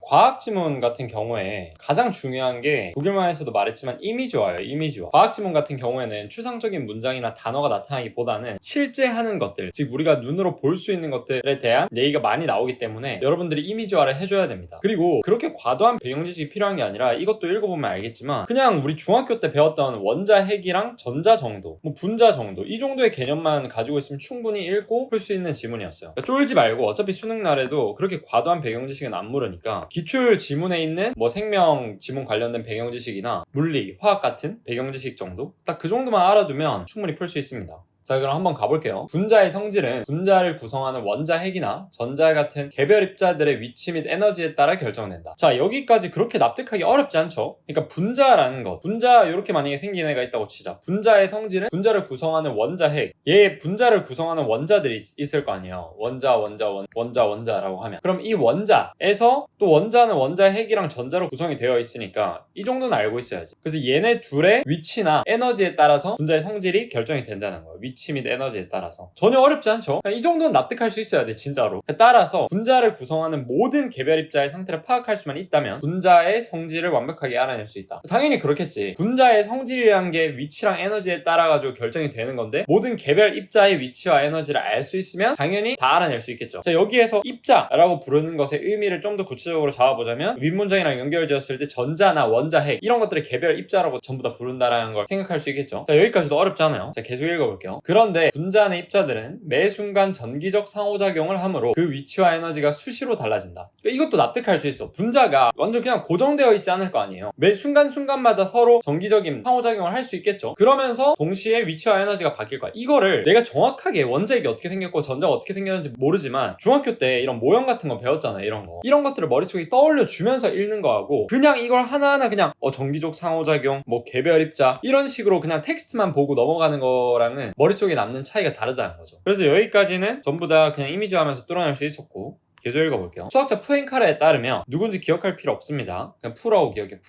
과학 지문 같은 경우에 가장 중요한 게 구글만에서도 말했지만 이미지화예요. 이미지화. 과학 지문 같은 경우에는 추상적인 문장이나 단어가 나타나기보다는 실제 하는 것들, 즉 우리가 눈으로 볼 수 있는 것들에 대한 얘기가 많이 나오기 때문에 여러분들이 이미지화를 해줘야 됩니다. 그리고 그렇게 과도한 배경 지식이 필요한 게 아니라 이것도 읽어보면 알겠지만 그냥 우리 중학교 때 배웠던 원자 핵이랑 전자 정도, 뭐 분자 정도, 이 정도의 개념만 가지고 있으면 충분히 읽고 풀 수 있는 지문이었어요. 그러니까 쫄지 말고 어차피 수능 날에도 그렇게 과도한 배경 지식은 안 물으니까 기출 지문에 있는 뭐 생명 지문 관련된 배경 지식이나 물리, 화학 같은 배경 지식 정도, 딱 그 정도만 알아두면 충분히 풀 수 있습니다. 자, 그럼 한번 가볼게요. 분자의 성질은 분자를 구성하는 원자 핵이나 전자 같은 개별 입자들의 위치 및 에너지에 따라 결정된다. 자, 여기까지 그렇게 납득하기 어렵지 않죠? 그러니까 분자라는 것, 분자 이렇게 만약에 생긴 애가 있다고 치자. 분자의 성질은 분자를 구성하는 원자 핵, 얘 분자를 구성하는 원자들이 있을 거 아니에요. 원자라고 하면, 그럼 이 원자에서 또 원자는 원자 핵이랑 전자로 구성이 되어 있으니까 이 정도는 알고 있어야지. 그래서 얘네 둘의 위치나 에너지에 따라서 분자의 성질이 결정이 된다는 거예요. 위치 및 에너지에 따라서. 전혀 어렵지 않죠? 이 정도는 납득할 수 있어야 돼, 진짜로. 따라서 분자를 구성하는 모든 개별 입자의 상태를 파악할 수만 있다면 분자의 성질을 완벽하게 알아낼 수 있다. 당연히 그렇겠지. 분자의 성질이라는 게 위치랑 에너지에 따라 가지고 결정이 되는 건데, 모든 개별 입자의 위치와 에너지를 알 수 있으면 당연히 다 알아낼 수 있겠죠. 자, 여기에서 입자라고 부르는 것의 의미를 좀 더 구체적으로 잡아보자면, 윗문장이랑 연결지었을 때 전자나 원자 핵 이런 것들을 개별 입자라고 전부 다 부른다라는 걸 생각할 수 있겠죠. 자, 여기까지도 어렵잖아요. 자, 계속 읽어볼게요. 그런데 분자 내 입자들은 매 순간 전기적 상호작용을 하므로 그 위치와 에너지가 수시로 달라진다. 그러니까 이것도 납득할 수 있어. 분자가 완전 그냥 고정되어 있지 않을 거 아니에요. 매 순간순간마다 서로 정기적인 상호작용을 할 수 있겠죠. 그러면서 동시에 위치와 에너지가 바뀔 거야. 이거를 내가 정확하게 원자핵이 어떻게 생겼고 전자가 어떻게 생겼는지 모르지만 중학교 때 이런 모형 같은 거 배웠잖아요. 이런 것들을 머릿속에 떠올려 주면서 읽는 거하고, 그냥 이걸 하나하나 그냥 정기적 상호작용, 뭐 개별 입자 이런 식으로 그냥 텍스트만 보고 넘어가는 거랑은 머릿속에 남는 차이가 다르다는 거죠. 그래서 여기까지는 전부 다 그냥 이미지화하면서 뚫어낼 수 있었고, 계속 읽어볼게요. 수학자 푸엥카레에 따르면, 누군지 기억할 필요 없습니다. 그냥 푸라고 기억해.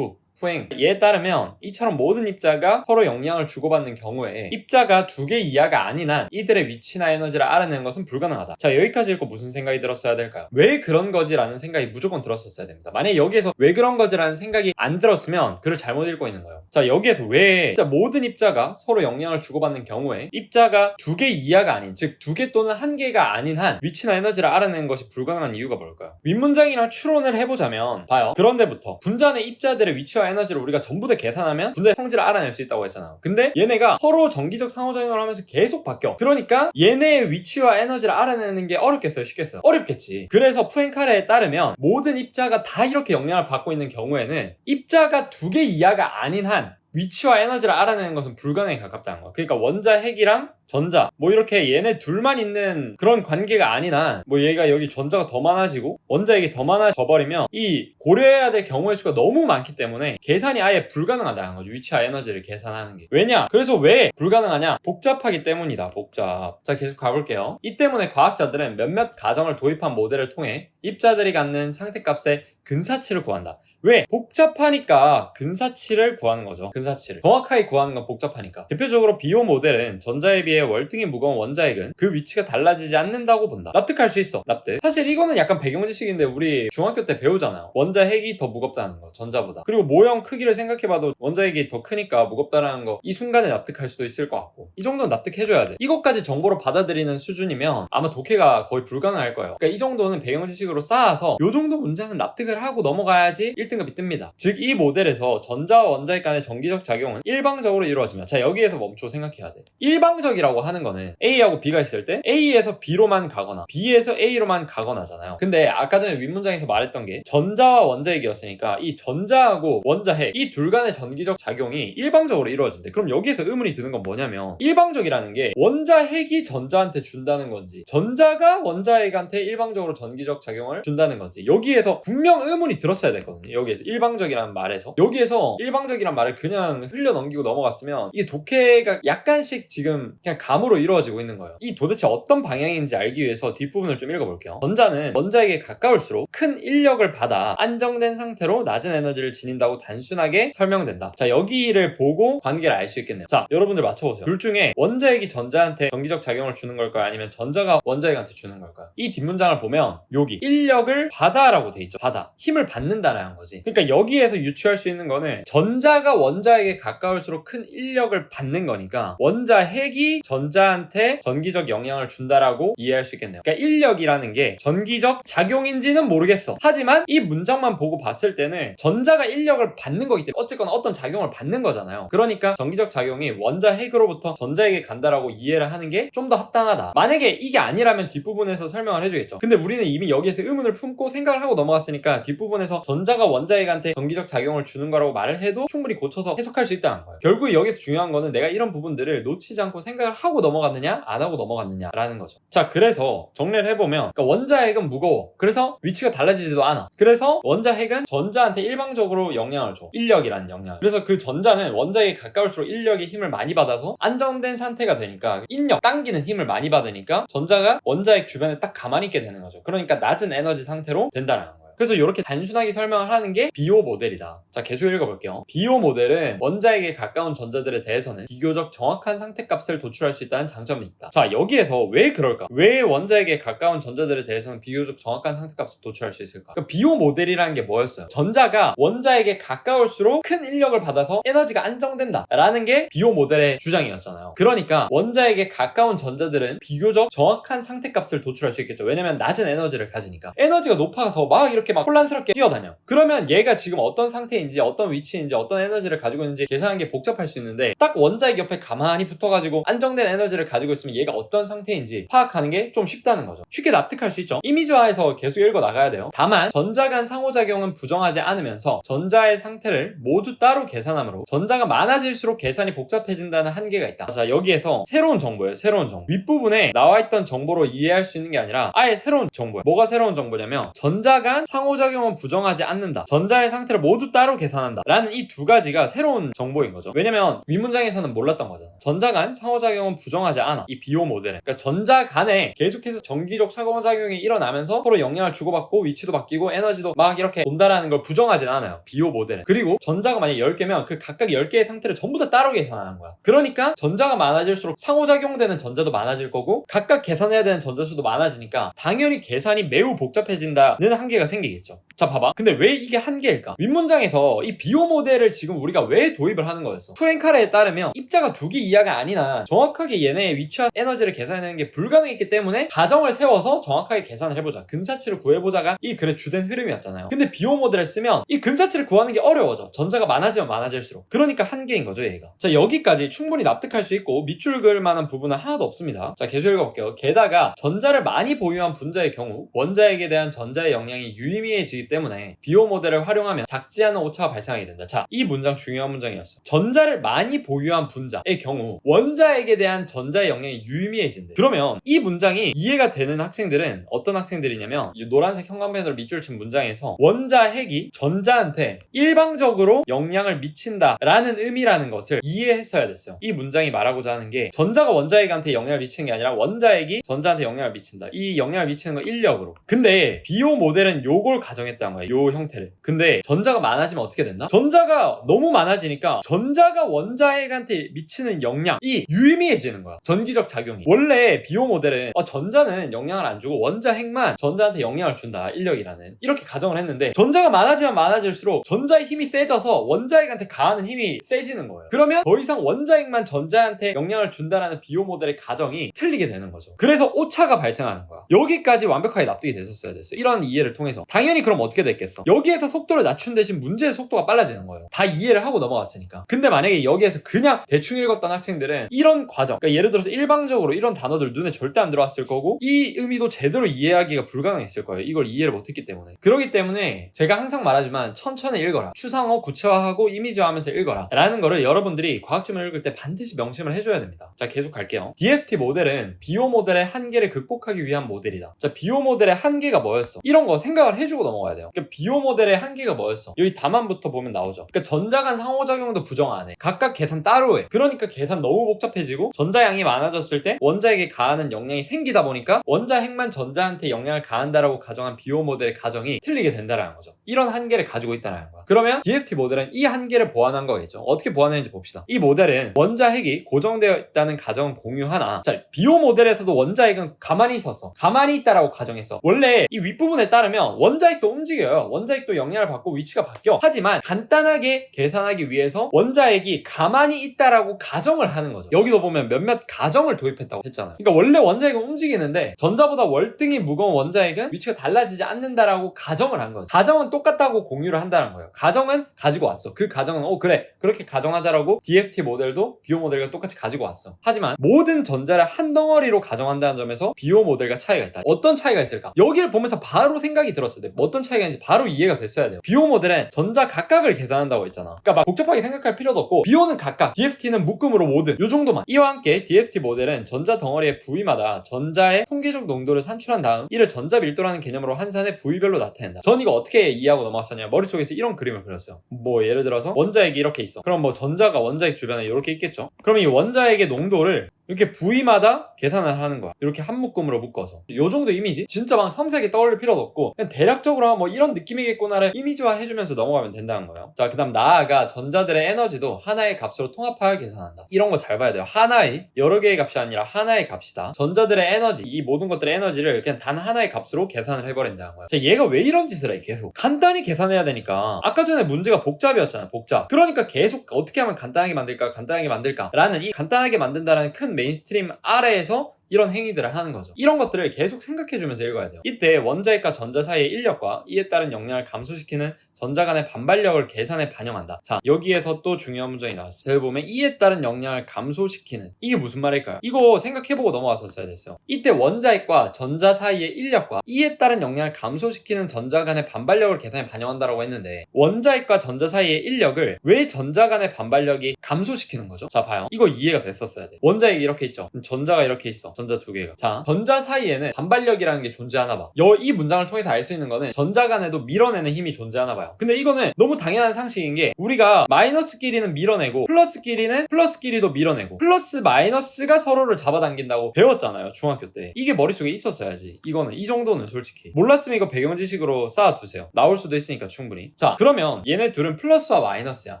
푸엥. 얘에 따르면 이처럼 모든 입자가 서로 영향을 주고받는 경우에 입자가 두 개 이하가 아닌 한 이들의 위치나 에너지를 알아내는 것은 불가능하다. 자, 여기까지 읽고 무슨 생각이 들었어야 될까요? 왜 그런 거지라는 생각이 무조건 들었었어야 됩니다. 만약에 여기에서 왜 그런 거지라는 생각이 안 들었으면 글을 잘못 읽고 있는 거예요. 자, 여기에서 왜 모든 입자가 서로 영향을 주고받는 경우에 입자가 두 개 이하가 아닌, 즉 두 개 또는 한 개가 아닌 한 위치나 에너지를 알아내는 것이 불가능한 이유가 뭘까요? 윗문장이랑 추론을 해보자면, 봐요. 그런데부터 분자 내 입자들의 위치와 에너지를 우리가 전부 다 계산하면 분자의 성질을 알아낼 수 있다고 했잖아요. 근데 얘네가 서로 정기적 상호작용을 하면서 계속 바뀌어. 그러니까 얘네의 위치와 에너지를 알아내는 게 어렵겠어요? 쉽겠어요? 어렵겠지. 그래서 푸엥카레에 따르면 모든 입자가 다 이렇게 영향을 받고 있는 경우에는 입자가 두 개 이하가 아닌 한 위치와 에너지를 알아내는 것은 불가능에 가깝다는 거야. 그러니까 원자 핵이랑 전자 뭐 이렇게 얘네 둘만 있는 그런 관계가 아닌 한, 뭐 얘가 여기 전자가 더 많아지고 원자핵이 더 많아져 버리면 이 고려해야 될 경우의 수가 너무 많기 때문에 계산이 아예 불가능하다는 거죠. 위치와 에너지를 계산하는 게. 왜냐? 그래서 왜 불가능하냐? 복잡하기 때문이다. 복잡. 자, 계속 가볼게요. 이 때문에 과학자들은 몇몇 가정을 도입한 모델을 통해 입자들이 갖는 상태값의 근사치를 구한다. 왜? 복잡하니까 근사치를 구하는 거죠. 근사치를 정확하게 구하는 건 복잡하니까. 대표적으로 비오 모델은 전자에 비해 월등히 무거운 원자핵은 그 위치가 달라지지 않는다고 본다. 납득할 수 있어. 납득. 사실 이거는 약간 배경지식인데 우리 중학교 때 배우잖아요. 원자핵이 더 무겁다는 거, 전자보다. 그리고 모형 크기를 생각해봐도 원자핵이 더 크니까 무겁다라는 거 이 순간에 납득할 수도 있을 것 같고, 이 정도는 납득해줘야 돼. 이것까지 정보로 받아들이는 수준이면 아마 독해가 거의 불가능할 거예요. 그러니까 이 정도는 배경지식으로 쌓아서 이 정도 문장은 납득을 하고 넘어가야지 1등급이 뜹니다. 즉 이 모델에서 전자와 원자핵 간의 정기적 작용은 일방적으로 이루어지면, 자, 여기에서 멈추고 생각해야 돼. 일방적이라고 하는 거는 A하고 B가 있을 때 A에서 B로만 가거나 B에서 A로만 가거나잖아요. 근데 아까 전에 윗문장에서 말했던 게 전자와 원자핵이었으니까 이 전자하고 원자핵 이 둘 간의 전기적 작용이 일방적으로 이루어진대. 그럼 여기에서 의문이 드는 건 뭐냐면, 일방적이라는 게 원자핵이 전자한테 준다는 건지 전자가 원자핵한테 일방적으로 전기적 작용을 준다는 건지, 여기에서 분명 의문이 들었어야 됐거든요. 여기에서 일방적이라는 말에서, 여기에서 일방적이란 말을 그냥 흘려 넘기고 넘어갔으면 이게 독해가 약간씩 지금 그냥 그냥 감으로 이루어지고 있는 거예요. 이 도대체 어떤 방향인지 알기 위해서 뒷부분을 좀 읽어볼게요. 전자는 원자에게 가까울수록 큰 인력을 받아 안정된 상태로 낮은 에너지를 지닌다고 단순하게 설명된다. 자, 여기를 보고 관계를 알 수 있겠네요. 자, 여러분들 맞춰보세요. 둘 중에 원자핵이 전자한테 전기적 작용을 주는 걸까요? 아니면 전자가 원자핵한테 주는 걸까요? 이 뒷문장을 보면 여기 인력을 받아라고 돼 있죠. 받아. 힘을 받는다라는 거지. 그러니까 여기에서 유추할 수 있는 거는 전자가 원자에게 가까울수록 큰 인력을 받는 거니까 원자핵이 전자한테 전기적 영향을 준다라고 이해할 수 있겠네요. 그러니까 인력이라는 게 전기적 작용인지는 모르겠어. 하지만 이 문장만 보고 봤을 때는 전자가 인력을 받는 거기 때문에 어쨌거나 어떤 작용을 받는 거잖아요. 그러니까 전기적 작용이 원자핵으로부터 전자에게 간다라고 이해를 하는 게 좀 더 합당하다. 만약에 이게 아니라면 뒷부분에서 설명을 해주겠죠. 근데 우리는 이미 여기에서 의문을 품고 생각을 하고 넘어갔으니까 뒷부분에서 전자가 원자핵한테 전기적 작용을 주는 거라고 말을 해도 충분히 고쳐서 해석할 수 있다는 거예요. 결국 여기서 중요한 거는 내가 이런 부분들을 놓치지 않고 생각을 하고 넘어갔느냐 안 하고 넘어갔느냐라는 거죠. 자, 그래서 정리를 해보면 그러니까 원자핵은 무거워. 그래서 위치가 달라지지도 않아. 그래서 원자핵은 전자한테 일방적으로 영향을 줘. 인력이라는 영향을. 그래서 그 전자는 원자에게 가까울수록 인력의 힘을 많이 받아서 안정된 상태가 되니까 인력, 당기는 힘을 많이 받으니까 전자가 원자핵 주변에 딱 가만히 있게 되는 거죠. 그러니까 낮은 에너지 상태로 된다는 거예요. 그래서 이렇게 단순하게 설명을 하는 게 비오 모델이다. 자, 계속 읽어볼게요. 비오 모델은 원자에게 가까운 전자들에 대해서는 비교적 정확한 상태값을 도출할 수 있다는 장점이 있다. 자, 여기에서 왜 그럴까? 왜 원자에게 가까운 전자들에 대해서는 비교적 정확한 상태값을 도출할 수 있을까? 그러니까 비오 모델이라는 게 뭐였어요? 전자가 원자에게 가까울수록 큰 인력을 받아서 에너지가 안정된다 라는 게 비오 모델의 주장이었잖아요. 그러니까 원자에게 가까운 전자들은 비교적 정확한 상태값을 도출할 수 있겠죠. 왜냐면 낮은 에너지를 가지니까. 에너지가 높아서 막 이렇게 막 혼란스럽게 뛰어다녀. 그러면 얘가 지금 어떤 상태인지 어떤 위치인지 어떤 에너지를 가지고 있는지 계산하는 게 복잡할 수 있는데 딱 원자핵 옆에 가만히 붙어가지고 안정된 에너지를 가지고 있으면 얘가 어떤 상태인지 파악하는 게 좀 쉽다는 거죠. 쉽게 납득할 수 있죠. 이미지화해서 계속 읽어 나가야 돼요. 다만 전자 간 상호작용은 부정하지 않으면서 전자의 상태를 모두 따로 계산하므로 전자가 많아질수록 계산이 복잡해진다는 한계가 있다. 자, 여기에서 새로운 정보예요. 새로운 정보. 윗부분에 나와있던 정보로 이해할 수 있는 게 아니라 아예 새로운 정보예요. 뭐가 새로운 정보냐면 전자 간 상호작용은 부정하지 않는다. 전자의 상태를 모두 따로 계산한다. 라는 이 두 가지가 새로운 정보인 거죠. 왜냐면 윗문장에서는 몰랐던 거잖아. 전자 간 상호작용은 부정하지 않아. 이 비오 모델은. 그러니까 전자 간에 계속해서 전기적 상호작용이 일어나면서 서로 영향을 주고받고 위치도 바뀌고 에너지도 막 이렇게 돈다라는 걸 부정하진 않아요. 비오 모델은. 그리고 전자가 만약 10개면 그 각각 10개의 상태를 전부 다 따로 계산하는 거야. 그러니까 전자가 많아질수록 상호작용되는 전자도 많아질 거고 각각 계산해야 되는 전자수도 많아지니까 당연히 계산이 매우 복잡해진다는 한계가 생기겠죠. 자, 봐봐. 근데 왜 이게 한계일까? 윗문장에서 이 비오 모델을 지금 우리가 왜 도입을 하는 거였어? 푸엔카레에 따르면 입자가 두 개 이하가 아니나 정확하게 얘네의 위치와 에너지를 계산하는 게 불가능했기 때문에 가정을 세워서 정확하게 계산을 해보자. 근사치를 구해보자가 이 글의 주된 흐름이었잖아요. 근데 비오 모델을 쓰면 이 근사치를 구하는 게 어려워져. 전자가 많아지면 많아질수록. 그러니까 한계인 거죠, 얘가. 자, 여기까지 충분히 납득할 수 있고 밑줄 그을 만한 부분은 하나도 없습니다. 자, 계속 읽어볼게요. 게다가 전자를 많이 보유한 분자의 경우 원자핵에 대한 전자의 영향이 유의미해지기 때문에 비오 모델을 활용하면 작지 않은 오차가 발생하게 된다. 자, 이 문장 중요한 문장이었어요. 전자를 많이 보유한 분자의 경우 원자핵에 대한 전자의 영향이 유의미해진대. 그러면 이 문장이 이해가 되는 학생들은 어떤 학생들이냐면 이 노란색 형광펜으로 밑줄 친 문장에서 원자핵이 전자한테 일방적으로 영향을 미친다라는 의미라는 것을 이해했어야 됐어요. 이 문장이 말하고자 하는 게 전자가 원자핵한테 영향을 미치는 게 아니라 원자핵이 전자한테 영향을 미친다. 이 영향을 미치는 건 인력으로. 근데 비오 모델은 요걸 가정했다는 거예요. 요 형태를. 근데 전자가 많아지면 어떻게 된다? 전자가 너무 많아지니까 전자가 원자핵한테 미치는 영향이 유의미해지는 거야. 전기적 작용이. 원래 비오 모델은 전자는 영향을 안 주고 원자핵만 전자한테 영향을 준다. 인력이라는. 이렇게 가정을 했는데 전자가 많아지면 많아질수록 전자의 힘이 세져서 원자핵한테 가하는 힘이 세지는 거예요. 그러면 더 이상 원자핵만 전자한테 영향을 준다라는 비오 모델의 가정이 틀리게 되는 거죠. 그래서 오차가 발생하는 거야. 여기까지 완벽하게 납득이 됐었어야 됐어요. 이런 이해를 통해서. 당연히 그럼 어떻게 됐겠어? 여기에서 속도를 낮춘 대신 문제의 속도가 빨라지는 거예요. 다 이해를 하고 넘어갔으니까. 근데 만약에 여기에서 그냥 대충 읽었던 학생들은 이런 과정, 그러니까 예를 들어서 일방적으로 이런 단어들 눈에 절대 안 들어왔을 거고 이 의미도 제대로 이해하기가 불가능했을 거예요. 이걸 이해를 못했기 때문에. 그렇기 때문에 제가 항상 말하지만 천천히 읽어라. 추상어 구체화하고 이미지화하면서 읽어라 라는 거를 여러분들이 과학지문을 읽을 때 반드시 명심을 해줘야 됩니다. 자, 계속 갈게요. DFT 모델은 비오 모델의 한계를 극복하기 위한 모델이다. 자, 비오 모델의 한계가 뭐였어? 이런 거 생각을 설명을 해주고 넘어가야 돼요. 그러니까 비오 모델의 한계가 뭐였어? 여기 답안부터 보면 나오죠. 그러니까 전자 간 상호작용도 부정 안 해. 각각 계산 따로 해. 그러니까 계산 너무 복잡해지고 전자량이 많아졌을 때 원자에게 가하는 영향이 생기다 보니까 원자 핵만 전자한테 영향을 가한다라고 가정한 비오 모델의 가정이 틀리게 된다라는 거죠. 이런 한계를 가지고 있다는 거야. 그러면 DFT 모델은 이 한계를 보완한 거겠죠. 어떻게 보완했는지 봅시다. 이 모델은 원자 핵이 고정되어 있다는 가정은 공유하나, 자, 비오 모델에서도 원자 핵은 가만히 있었어. 가만히 있다라고 가정했어. 원래 이 윗부분에 따르면 원자 핵도 움직여요. 원자 핵도 영향을 받고 위치가 바뀌어. 하지만 간단하게 계산하기 위해서 원자 핵이 가만히 있다라고 가정을 하는 거죠. 여기도 보면 몇몇 가정을 도입했다고 했잖아요. 그러니까 원래 원자 핵은 움직이는데 전자보다 월등히 무거운 원자 핵은 위치가 달라지지 않는다라고 가정을 한 거죠. 가정은 똑같다고 공유를 한다는 거예요. 가정은 가지고 왔어. 그 가정은 그래, 그렇게 가정하자라고 DFT 모델도 비오 모델과 똑같이 가지고 왔어. 하지만 모든 전자를 한 덩어리로 가정한다는 점에서 비오 모델과 차이가 있다. 어떤 차이가 있을까? 여기를 보면서 바로 생각이 들었을 때 어떤 차이가 있는지 바로 이해가 됐어야 돼요. 비오 모델은 전자 각각을 계산한다고 했잖아. 그러니까 막 복잡하게 생각할 필요도 없고, 비오는 각각, DFT는 묶음으로 모든, 요 정도만. 이와 함께 DFT 모델은 전자 덩어리의 부위마다 전자의 통계적 농도를 산출한 다음 이를 전자 밀도라는 개념으로 한산의 부위별로 나타낸다. 전 이거 어떻게 이해하고 넘어갔었냐, 머릿속에서 이런 그림을 그렸어요. 뭐 예를 들어서 원자핵이 이렇게 있어. 그럼 뭐 전자가 원자핵 주변에 이렇게 있겠죠. 그럼 이 원자핵의 농도를 이렇게 부위마다 계산을 하는 거야. 이렇게 한 묶음으로 묶어서. 요 정도 이미지? 진짜 막 섬세하게 떠올릴 필요도 없고 그냥 대략적으로 뭐 이런 느낌이겠구나를 이미지화 해주면서 넘어가면 된다는 거예요. 자, 그 다음 나아가 전자들의 에너지도 하나의 값으로 통합하여 계산한다. 이런 거 잘 봐야 돼요. 하나의, 여러 개의 값이 아니라 하나의 값이다. 전자들의 에너지, 이 모든 것들의 에너지를 그냥 단 하나의 값으로 계산을 해버린다는 거야. 자, 얘가 왜 이런 짓을 해? 계속 간단히 계산해야 되니까. 아까 전에 문제가 복잡이었잖아. 복잡. 그러니까 계속 어떻게 하면 간단하게 만들까 라는, 이 간단하게 만든다라는 큰 메인스트림 아래에서 이런 행위들을 하는 거죠. 이런 것들을 계속 생각해주면서 읽어야 돼요. 이때 원자핵과 전자 사이의 인력과 이에 따른 영향을 감소시키는 전자 간의 반발력을 계산에 반영한다. 자, 여기에서 또 중요한 문장이 나왔어요. 여기 보면 이에 따른 영향을 감소시키는, 이게 무슨 말일까요? 이거 생각해보고 넘어갔었어야 됐어요. 이때 원자핵과 전자 사이의 인력과 이에 따른 영향을 감소시키는 전자 간의 반발력을 계산에 반영한다라고 했는데, 원자핵과 전자 사이의 인력을 왜 전자 간의 반발력이 감소시키는 거죠? 자, 봐요. 이거 이해가 됐었어야 돼. 원자핵이 이렇게 있죠. 전자가 이렇게 있어. 전자 두 개가. 자, 전자 사이에는 반발력이라는 게 존재하나 봐. 이 문장을 통해서 알 수 있는 거는 전자 간에도 밀어내는 힘이 존재하나 봐요. 근데 이거는 너무 당연한 상식인 게, 우리가 마이너스끼리는 밀어내고 플러스끼리는 플러스끼리도 밀어내고 플러스 마이너스가 서로를 잡아당긴다고 배웠잖아요, 중학교 때. 이게 머릿속에 있었어야지. 이거는 이 정도는 솔직히 몰랐으면 이거 배경 지식으로 쌓아두세요. 나올 수도 있으니까 충분히. 자, 그러면 얘네 둘은 플러스와 마이너스야.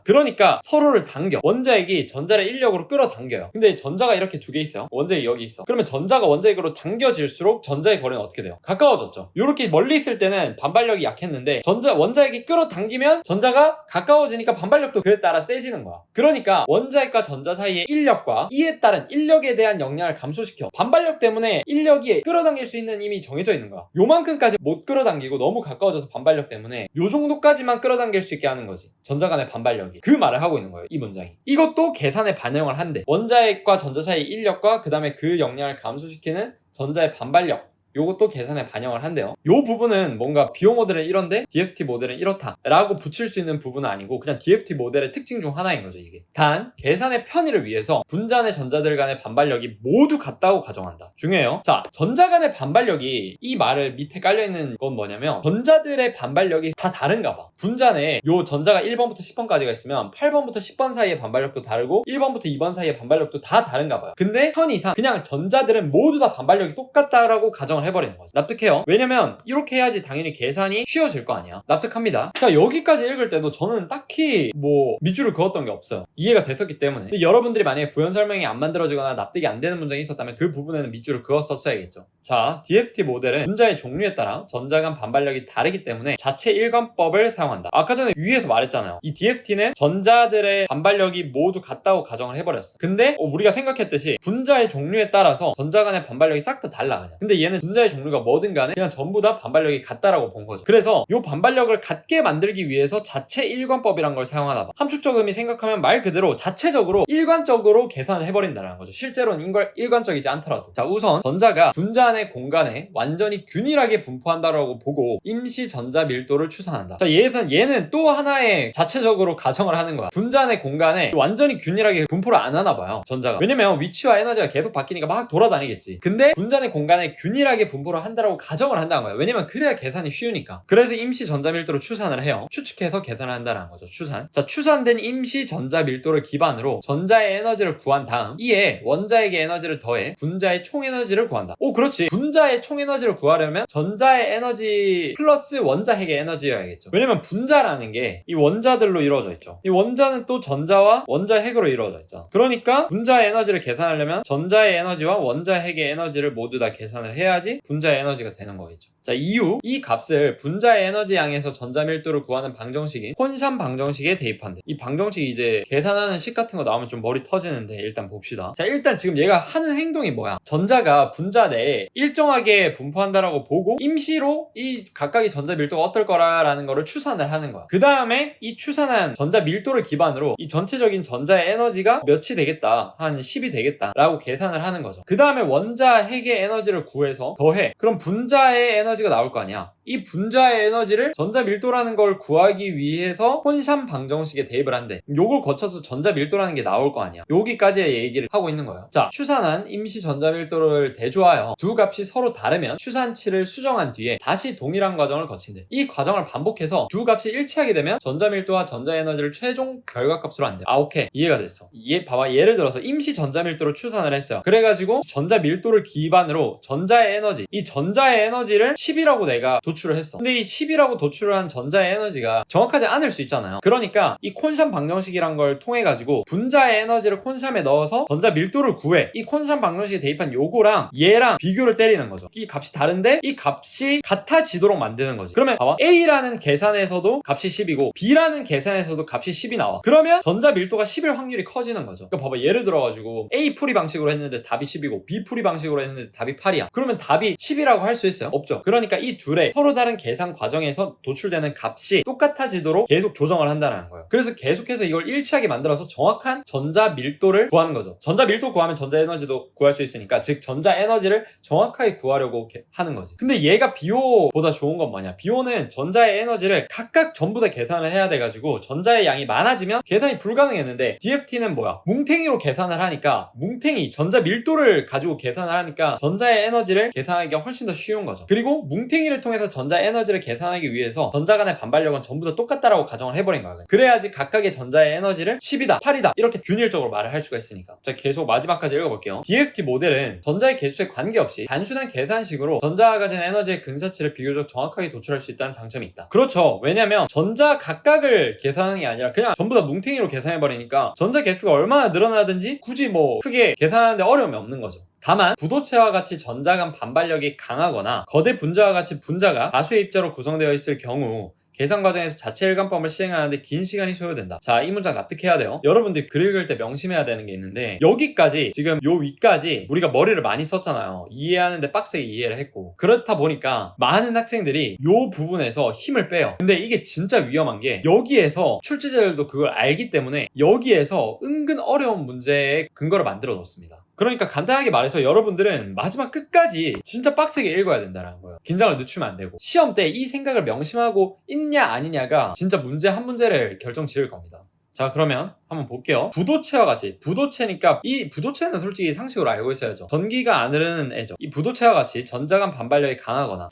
그러니까 서로를 당겨. 원자핵이 전자를 인력으로 끌어당겨요. 근데 전자가 이렇게 두 개 있어요. 원자핵이 여기 있어. 그러면 전자가 원자핵으로 당겨질수록 전자의 거리는 어떻게 돼요? 가까워졌죠. 이렇게 멀리 있을 때는 반발력이 약했는데 원자핵이 끌어당기면 전자가 가까워지니까 반발력도 그에 따라 세지는 거야. 그러니까 원자핵과 전자 사이의 인력과 이에 따른 인력에 대한 영향을 감소시켜. 반발력 때문에 인력이 끌어당길 수 있는 힘이 정해져 있는 거야. 요만큼까지 못 끌어당기고 너무 가까워져서 반발력 때문에 요 정도까지만 끌어당길 수 있게 하는 거지. 전자 간의 반발력이. 그 말을 하고 있는 거예요, 이 문장이. 이것도 계산에 반영을 한대. 원자핵과 전자 사이의 인력과 그 다음에 그 영향을 감소시키는 전자의 반발력, 요것도 계산에 반영을 한대요. 요 부분은 뭔가 비오 모델은 이런데 DFT 모델은 이렇다 라고 붙일 수 있는 부분은 아니고 그냥 DFT 모델의 특징 중 하나인 거죠, 이게. 단 계산의 편의를 위해서 분자의 전자들 간의 반발력이 모두 같다고 가정한다. 중요해요. 자, 전자 간의 반발력이, 이 말을 밑에 깔려있는 건 뭐냐면 전자들의 반발력이 다 다른가 봐. 분자에 요 전자가 1번부터 10번까지가 있으면 8번부터 10번 사이의 반발력도 다르고 1번부터 2번 사이의 반발력도 다 다른가 봐요. 근데 편의상 그냥 전자들은 모두 다 반발력이 똑같다라고 가정을 해버리는 거죠. 납득해요? 왜냐면 이렇게 해야지 당연히 계산이 쉬워질 거 아니야. 납득합니다. 자, 여기까지 읽을 때도 저는 딱히 뭐 밑줄을 그었던 게 없어요. 이해가 됐었기 때문에. 근데 여러분들이 만약에 부연 설명이 안 만들어지거나 납득이 안 되는 문장이 있었다면 그 부분에는 밑줄을 그었었어야겠죠. 자, DFT 모델은 분자의 종류에 따라 전자 간 반발력이 다르기 때문에 자체 일관법을 사용한다. 아까 전에 위에서 말했잖아요. 이 DFT는 전자들의 반발력이 모두 같다고 가정을 해버렸어. 근데 우리가 생각했듯이 분자의 종류에 따라서 전자 간의 반발력이 싹 다 달라 그냥. 근데 얘는 분자의 종류가 뭐든 간에 그냥 전부 다 반발력이 같다라고 본 거죠. 그래서 이 반발력을 같게 만들기 위해서 자체 일관법이란 걸 사용하나 봐. 함축적 의미 생각하면 말 그대로 자체적으로 일관적으로 계산을 해버린다는 거죠. 실제로는 일관적이지 않더라도. 자, 우선 전자가 분자 안의 공간에 완전히 균일하게 분포한다라고 보고 임시 전자 밀도를 추산한다. 자, 얘는 또 하나의 자체적으로 가정을 하는 거야. 분자 안의 공간에 완전히 균일하게 분포를 안 하나 봐요, 전자가. 왜냐면 위치와 에너지가 계속 바뀌니까 막 돌아다니겠지. 근데 분자 내 공간에 균일하게 동일하게 분포를 한다라고 가정을 한다는 거예요. 왜냐면 그래야 계산이 쉬우니까. 그래서 임시 전자밀도로 추산을 해요. 추측해서 계산을 한다는 거죠. 추산. 자, 추산된 임시 전자밀도를 기반으로 전자의 에너지를 구한 다음 이에 원자핵의 에너지를 더해 분자의 총에너지를 구한다. 오, 그렇지. 분자의 총에너지를 구하려면 전자의 에너지 플러스 원자핵의 에너지여야겠죠. 왜냐면 분자라는 게 이 원자들로 이루어져 있죠. 이 원자는 또 전자와 원자핵으로 이루어져 있죠. 그러니까 분자의 에너지를 계산하려면 전자의 에너지와 원자핵의 에너지를 모두 다 계산을 해야지 분자의 에너지가 되는 거겠죠. 자, 이후 이 값을 분자의 에너지 양에서 전자밀도를 구하는 방정식인 콘샴 방정식에 대입한대. 이 방정식이 이제 계산하는 식 같은 거 나오면 좀 머리 터지는데 일단 봅시다. 자, 일단 지금 얘가 하는 행동이 뭐야? 전자가 분자 내에 일정하게 분포한다라고 보고 임시로 이 각각의 전자밀도가 어떨 거라라는 거를 추산을 하는 거야. 그 다음에 이 추산한 전자밀도를 기반으로 이 전체적인 전자의 에너지가 몇이 되겠다, 한 10이 되겠다 라고 계산을 하는 거죠. 그 다음에 원자핵의 에너지를 구해서 더해. 그럼 분자의 에너지가 나올 거 아니야. 이 분자의 에너지를 전자밀도라는 걸 구하기 위해서 콘샴 방정식에 대입을 한대. 요걸 거쳐서 전자밀도라는 게 나올 거 아니야. 여기까지의 얘기를 하고 있는 거예요. 자, 추산한 임시 전자밀도를 대조하여 두 값이 서로 다르면 추산치를 수정한 뒤에 다시 동일한 과정을 거친대. 이 과정을 반복해서 두 값이 일치하게 되면 전자밀도와 전자에너지를 최종 결과값으로 한대. 아, 오케이. 이해가 됐어. 봐봐. 예를 들어서 임시 전자밀도로 추산을 했어요. 그래가지고 전자밀도를 기반으로 전자의 에너지, 이 전자의 에너지를 10이라고 내가 도출을 했어. 근데 이 10이라고 도출을 한 전자의 에너지가 정확하지 않을 수 있잖아요. 그러니까 이 콘샴 방정식이란 걸 통해 가지고 분자의 에너지를 콘샴에 넣어서 전자 밀도를 구해. 이 콘샴 방정식에 대입한 요거랑 얘랑 비교를 때리는 거죠. 이 값이 다른데 이 값이 같아지도록 만드는 거지. 그러면 봐봐. A라는 계산에서도 값이 10이고 B라는 계산에서도 값이 10이 나와. 그러면 전자 밀도가 10일 확률이 커지는 거죠. 그러니까 봐봐. 예를 들어가지고 A 풀이 방식으로 했는데 답이 10이고 B 풀이 방식으로 했는데 답이 8이야. 그러면 답이 10이라고 할 수 있어요? 없죠. 그러니까 이 둘의 서로 다른 계산 과정에서 도출되는 값이 똑같아지도록 계속 조정을 한다는 거예요. 그래서 계속해서 이걸 일치하게 만들어서 정확한 전자 밀도를 구하는 거죠. 전자 밀도 구하면 전자 에너지도 구할 수 있으니까, 즉 전자 에너지를 정확하게 구하려고 하는 거지. 근데 얘가 비오보다 좋은 건 뭐냐? 비오는 전자의 에너지를 각각 전부 다 계산을 해야 돼가지고 전자의 양이 많아지면 계산이 불가능했는데, DFT는 뭐야? 뭉탱이로 계산을 하니까, 뭉탱이 전자 밀도를 가지고 계산을 하니까 전자의 에너지를 계산하기가 훨씬 더 쉬운 거죠. 그리고 뭉탱이를 통해서 전자 에너지를 계산하기 위해서 전자 간의 반발력은 전부 다 똑같다라고 가정을 해버린 거야. 그래야지 각각의 전자의 에너지를 10이다, 8이다 이렇게 균일적으로 말을 할 수가 있으니까. 자, 계속 마지막까지 읽어볼게요. DFT 모델은 전자의 개수에 관계없이 단순한 계산식으로 전자가 가진 에너지의 근사치를 비교적 정확하게 도출할 수 있다는 장점이 있다. 그렇죠. 왜냐면 전자 각각을 계산하는 게 아니라 그냥 전부 다 뭉탱이로 계산해버리니까 전자 개수가 얼마나 늘어나든지 굳이 뭐 크게 계산하는데 어려움이 없는 거죠. 다만 부도체와 같이 전자 간 반발력이 강하거나 거대 분자와 같이 분자가 다수의 입자로 구성되어 있을 경우 계산 과정에서 자체 일관법을 시행하는데 긴 시간이 소요된다. 자, 이 문장 납득해야 돼요. 여러분들이 글 읽을 때 명심해야 되는 게 있는데, 여기까지 지금 요 위까지 우리가 머리를 많이 썼잖아요. 이해하는데 빡세게 이해를 했고, 그렇다 보니까 많은 학생들이 요 부분에서 힘을 빼요. 근데 이게 진짜 위험한 게, 여기에서 출제자들도 그걸 알기 때문에 여기에서 은근 어려운 문제의 근거를 만들어 놓습니다. 그러니까 간단하게 말해서 여러분들은 마지막 끝까지 진짜 빡세게 읽어야 된다는 거예요. 긴장을 늦추면 안 되고, 시험 때 이 생각을 명심하고 있냐 아니냐가 진짜 문제 한 문제를 결정 지을 겁니다. 자, 그러면 한번 볼게요. 부도체와 같이, 부도체니까 이 부도체는 솔직히 상식으로 알고 있어야죠. 전기가 안 흐르는 애죠. 이 부도체와 같이 전자 간 반발력이 강하거나,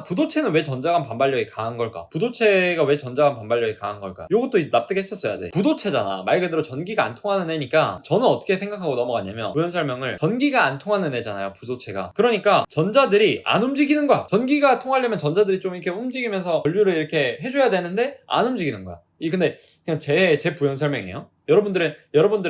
부도체는 왜 전자 간 반발력이 강한 걸까? 부도체가 왜 전자 간 반발력이 강한 걸까? 요것도 납득했었어야 돼. 부도체잖아. 말 그대로 전기가 안 통하는 애니까 저는 어떻게 생각하고 넘어갔냐면, 부연 설명을, 전기가 안 통하는 애잖아요, 부도체가. 그러니까 전자들이 안 움직이는 거야. 전기가 통하려면 전자들이 좀 이렇게 움직이면서 전류를 이렇게 해줘야 되는데 안 움직이는 거야. 근데 그냥 제 부연 설명이에요. 여러분들의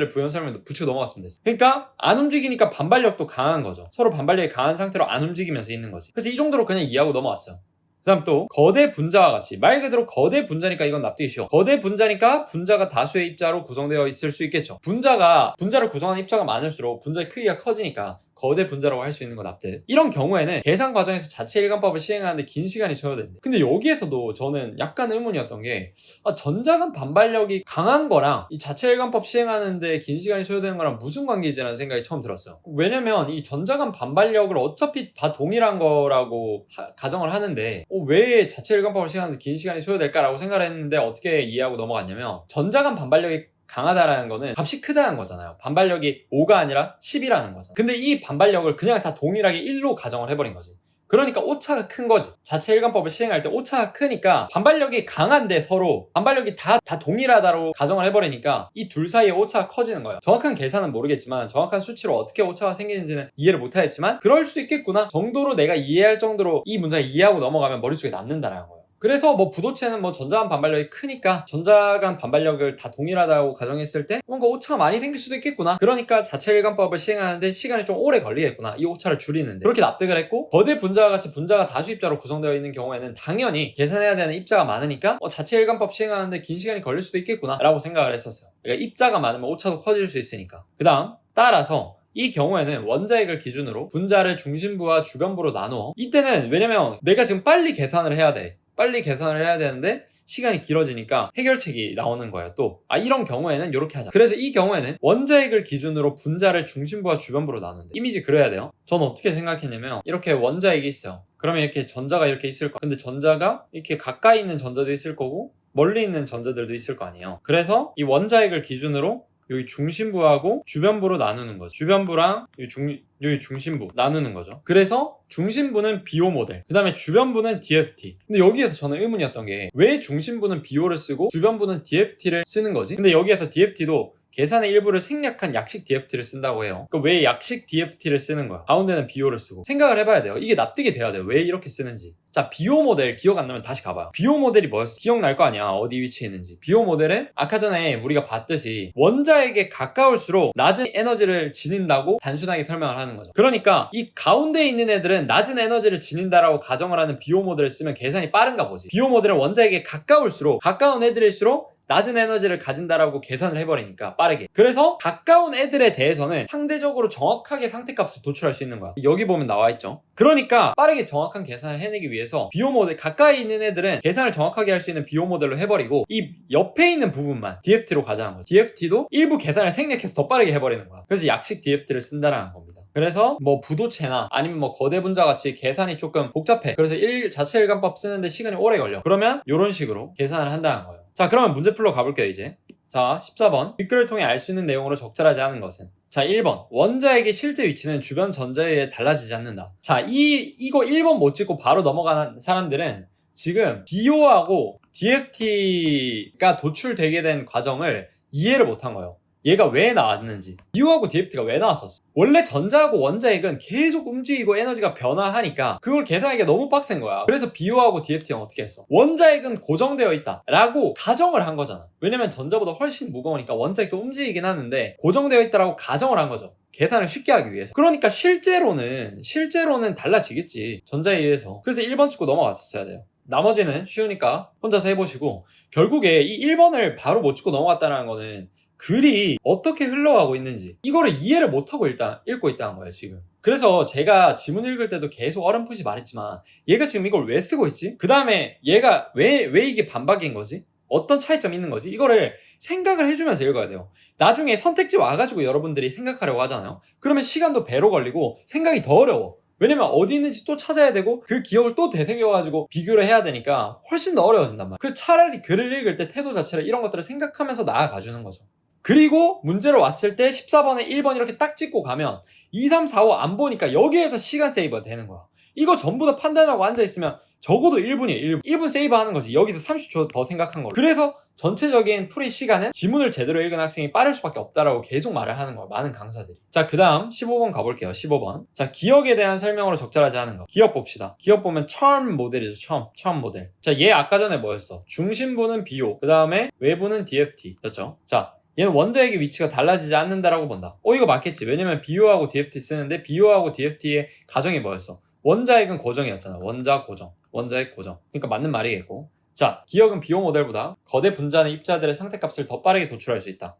부연 설명도 붙이고 넘어갔으면 됐어. 그러니까 안 움직이니까 반발력도 강한 거죠. 서로 반발력이 강한 상태로 안 움직이면서 있는 거지. 그래서 이 정도로 그냥 이해하고 넘어갔어요. 그 다음 또 거대 분자와 같이, 말 그대로 거대 분자니까 이건 납득이 쉬워. 거대 분자니까 분자가 다수의 입자로 구성되어 있을 수 있겠죠. 분자를 구성하는 입자가 많을수록 분자의 크기가 커지니까 거대 분자라고 할 수 있는 거 납득. 이런 경우에는 계산 과정에서 자체 일관법을 시행하는데 긴 시간이 소요된대. 근데 여기에서도 저는 약간 의문이었던 게, 전자 간 반발력이 강한 거랑 이 자체 일관법 시행하는데 긴 시간이 소요되는 거랑 무슨 관계지라는 생각이 처음 들었어요. 왜냐면 이 전자 간 반발력을 어차피 다 동일한 거라고 가정을 하는데 왜 자체 일관법을 시행하는데 긴 시간이 소요될까라고 생각을 했는데, 어떻게 이해하고 넘어갔냐면, 전자 간 반발력이 강하다라는 거는 값이 크다는 거잖아요. 반발력이 5가 아니라 10이라는 거잖아요. 근데 이 반발력을 그냥 다 동일하게 1로 가정을 해버린 거지. 그러니까 오차가 큰 거지. 자체 일관법을 시행할 때 오차가 크니까 반발력이 강한데 서로 반발력이 다 동일하다로 가정을 해버리니까 이 둘 사이에 오차가 커지는 거예요. 정확한 계산은 모르겠지만 정확한 수치로 어떻게 오차가 생기는지는 이해를 못하겠지만 그럴 수 있겠구나 정도로 내가 이해할 정도로 이 문장을 이해하고 넘어가면 머릿속에 남는다라는 거예요. 그래서 뭐 부도체는 뭐 전자간 반발력이 크니까 전자간 반발력을 다 동일하다고 가정했을 때 뭔가 오차가 많이 생길 수도 있겠구나. 그러니까 자체 일관법을 시행하는데 시간이 좀 오래 걸리겠구나. 이 오차를 줄이는데. 그렇게 납득을 했고 거대 분자와 같이 분자가 다수 입자로 구성되어 있는 경우에는 당연히 계산해야 되는 입자가 많으니까 자체 일관법 시행하는데 긴 시간이 걸릴 수도 있겠구나 라고 생각을 했었어요. 그러니까 입자가 많으면 오차도 커질 수 있으니까. 그 다음 따라서 이 경우에는 원자핵을 기준으로 분자를 중심부와 주변부로 나누어 이때는 왜냐면 내가 지금 빨리 계산을 해야 돼. 빨리 계산을 해야 되는데 시간이 길어지니까 해결책이 나오는 거예요. 또 이런 경우에는 이렇게 하자. 그래서 이 경우에는 원자핵을 기준으로 분자를 중심부와 주변부로 나눈다. 이미지 그려야 돼요. 저는 어떻게 생각했냐면 이렇게 원자핵이 있어요. 그러면 이렇게 전자가 이렇게 있을 거야. 근데 전자가 이렇게 가까이 있는 전자도 있을 거고 멀리 있는 전자들도 있을 거 아니에요. 그래서 이 원자핵을 기준으로 여기 중심부하고 주변부로 나누는 거죠. 주변부랑 여기 중심부 나누는 거죠. 그래서 중심부는 BO 모델, 그 다음에 주변부는 DFT. 근데 여기에서 저는 의문이었던 게 왜 중심부는 BO를 쓰고 주변부는 DFT를 쓰는 거지? 근데 여기에서 DFT도 계산의 일부를 생략한 약식 DFT를 쓴다고 해요. 그러니까 왜 약식 DFT를 쓰는 거야? 가운데는 BO를 쓰고. 생각을 해봐야 돼요. 이게 납득이 돼야 돼요. 왜 이렇게 쓰는지. 자, BO 모델 기억 안 나면 다시 가봐요. BO 모델이 뭐였어? 기억날 거 아니야. 어디 위치에 있는지. BO 모델은 아까 전에 우리가 봤듯이 원자에게 가까울수록 낮은 에너지를 지닌다고 단순하게 설명을 하는 거죠. 그러니까 이 가운데에 있는 애들은 낮은 에너지를 지닌다라고 가정을 하는 BO 모델을 쓰면 계산이 빠른가 보지. BO 모델은 원자에게 가까울수록 가까운 애들일수록 낮은 에너지를 가진다라고 계산을 해버리니까 빠르게. 그래서 가까운 애들에 대해서는 상대적으로 정확하게 상태값을 도출할 수 있는 거야. 여기 보면 나와있죠. 그러니까 빠르게 정확한 계산을 해내기 위해서 BO 모델 가까이 있는 애들은 계산을 정확하게 할 수 있는 BO 모델로 해버리고 이 옆에 있는 부분만 DFT로 가자는 거죠. DFT도 일부 계산을 생략해서 더 빠르게 해버리는 거야. 그래서 약식 DFT를 쓴다라는 겁니다. 그래서 뭐 부도체나 아니면 뭐 거대 분자 같이 계산이 조금 복잡해. 그래서 자체 일관법 쓰는데 시간이 오래 걸려. 그러면 이런 식으로 계산을 한다는 거예요. 자, 그러면 문제 풀러 가볼게요, 이제. 자, 14번. 빅그를 통해 알 수 있는 내용으로 적절하지 않은 것은? 자, 1번. 원자핵의 실제 위치는 주변 전자에 의해 달라지지 않는다. 자, 이거 1번 못 찍고 바로 넘어가는 사람들은 지금 BO하고 DFT가 도출되게 된 과정을 이해를 못한 거예요. 얘가 왜 나왔는지, BO하고 DFT가 왜 나왔었어. 원래 전자하고 원자핵은 계속 움직이고 에너지가 변화하니까 그걸 계산하기가 너무 빡센 거야. 그래서 BO하고 DFT는 어떻게 했어? 원자핵은 고정되어 있다 라고 가정을 한 거잖아. 왜냐면 전자보다 훨씬 무거우니까 원자핵도 움직이긴 하는데 고정되어 있다라고 가정을 한 거죠. 계산을 쉽게 하기 위해서. 그러니까 실제로는 달라지겠지, 전자에 의해서. 그래서 1번 찍고 넘어갔었어야 돼요. 나머지는 쉬우니까 혼자서 해보시고, 결국에 이 1번을 바로 못 찍고 넘어갔다는 거는 글이 어떻게 흘러가고 있는지 이거를 이해를 못하고 일단 읽고 있다는 거예요, 지금. 그래서 제가 지문 읽을 때도 계속 어렴풋이 말했지만 얘가 지금 이걸 왜 쓰고 있지? 그 다음에 얘가 왜 이게 반박인 거지? 어떤 차이점이 있는 거지? 이거를 생각을 해주면서 읽어야 돼요. 나중에 선택지 와가지고 여러분들이 생각하려고 하잖아요. 그러면 시간도 배로 걸리고 생각이 더 어려워. 왜냐면 어디 있는지 또 찾아야 되고 그 기억을 또 되새겨가지고 비교를 해야 되니까 훨씬 더 어려워진단 말이야. 그 차라리 글을 읽을 때 태도 자체를 이런 것들을 생각하면서 나아가주는 거죠. 그리고 문제로 왔을 때 14번에 1번 이렇게 딱 찍고 가면 2, 3, 4, 5 안 보니까 여기에서 시간 세이버가 되는 거야. 이거 전부 다 판단하고 앉아있으면 적어도 1분이에요. 1분 세이브 하는 거지. 여기서 30초 더 생각한 걸로. 그래서 전체적인 풀이 시간은 지문을 제대로 읽은 학생이 빠를 수밖에 없다라고 계속 말을 하는 거야, 많은 강사들이. 자, 그 다음 15번 가볼게요. 15번. 자, 기억에 대한 설명으로 적절하지 않은 거. 기억 봅시다. 기억 보면 처음 모델이죠. 처음 모델. 자, 얘 아까 전에 뭐였어? 중심부는 BO, 그 다음에 외부는 DFT 였죠. 자, 얘는 원자핵의 위치가 달라지지 않는다라고 본다. 이거 맞겠지. 왜냐면 BO하고 DFT 쓰는데 BO하고 DFT의 가정이 뭐였어? 원자핵은 고정이었잖아. 원자핵 고정. 그러니까 맞는 말이겠고. 자, 기억은 BO 모델보다 거대 분자의 입자들의 상태값을 더 빠르게 도출할 수 있다.